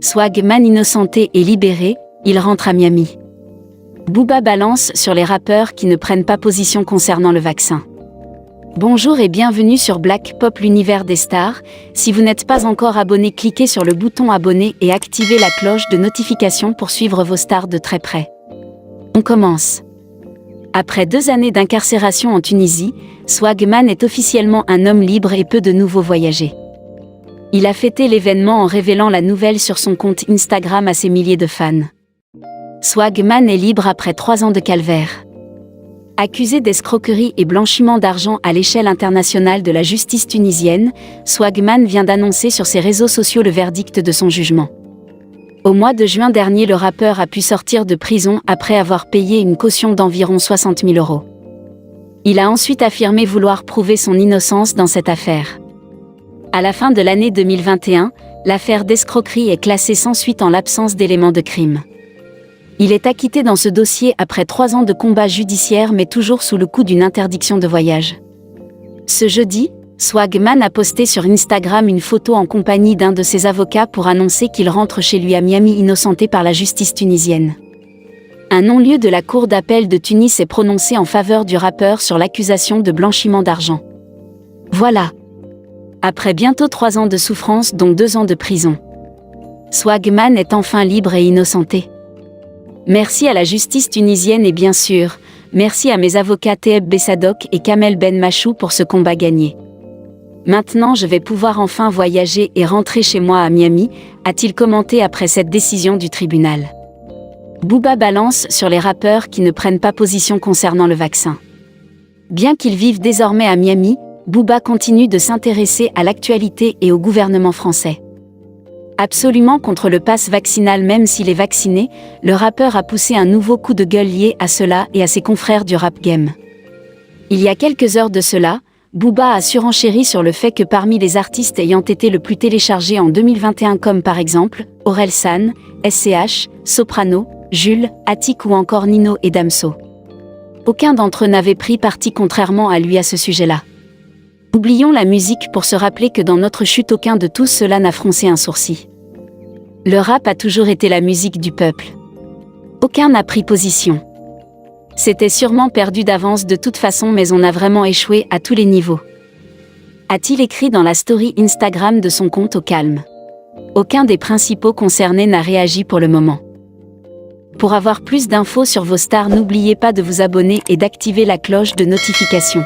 Swagman innocenté et libéré, il rentre à Miami. Booba balance sur les rappeurs qui ne prennent pas position concernant le vaccin. Bonjour et bienvenue sur Black Pop, l'univers des stars. Si vous n'êtes pas encore abonné, cliquez sur le bouton abonner et activez la cloche de notification pour suivre vos stars de très près. On commence. Après 2 années d'incarcération en Tunisie, Swagman est officiellement un homme libre et peut de nouveau voyager. Il a fêté l'événement en révélant la nouvelle sur son compte Instagram à ses milliers de fans. Swagman est libre après 3 ans de calvaire. Accusé d'escroquerie et blanchiment d'argent à l'échelle internationale de la justice tunisienne, Swagman vient d'annoncer sur ses réseaux sociaux le verdict de son jugement. Au mois de juin dernier, le rappeur a pu sortir de prison après avoir payé une caution d'environ 60 000 €. Il a ensuite affirmé vouloir prouver son innocence dans cette affaire. À la fin de l'année 2021, l'affaire d'escroquerie est classée sans suite en l'absence d'éléments de crime. Il est acquitté dans ce dossier après 3 ans de combat judiciaire mais toujours sous le coup d'une interdiction de voyage. Ce jeudi, Swagman a posté sur Instagram une photo en compagnie d'un de ses avocats pour annoncer qu'il rentre chez lui à Miami innocenté par la justice tunisienne. Un non-lieu de la Cour d'appel de Tunis s'est prononcé en faveur du rappeur sur l'accusation de blanchiment d'argent. Voilà. Après bientôt 3 ans de souffrance dont 2 ans de prison, Swagman est enfin libre et innocenté. Merci à la justice tunisienne et bien sûr, merci à mes avocats Teb Bessadok et Kamel Ben Machou pour ce combat gagné. Maintenant je vais pouvoir enfin voyager et rentrer chez moi à Miami, a-t-il commenté après cette décision du tribunal. Booba balance sur les rappeurs qui ne prennent pas position concernant le vaccin. Bien qu'il vive désormais à Miami, Booba continue de s'intéresser à l'actualité et au gouvernement français. Absolument contre le pass vaccinal même s'il est vacciné, le rappeur a poussé un nouveau coup de gueule lié à cela et à ses confrères du rap game. Il y a quelques heures de cela, Booba a surenchéri sur le fait que parmi les artistes ayant été le plus téléchargés en 2021 comme par exemple, Orelsan, SCH, Soprano, Jules, Attic ou encore Nino et Damso. Aucun d'entre eux n'avait pris parti contrairement à lui à ce sujet-là. Oublions la musique pour se rappeler que dans notre chute aucun de tout cela n'a froncé un sourcil. Le rap a toujours été la musique du peuple. Aucun n'a pris position. C'était sûrement perdu d'avance de toute façon mais on a vraiment échoué à tous les niveaux. A-t-il écrit dans la story Instagram de son compte au calme. Aucun des principaux concernés n'a réagi pour le moment. Pour avoir plus d'infos sur vos stars, n'oubliez pas de vous abonner et d'activer la cloche de notification.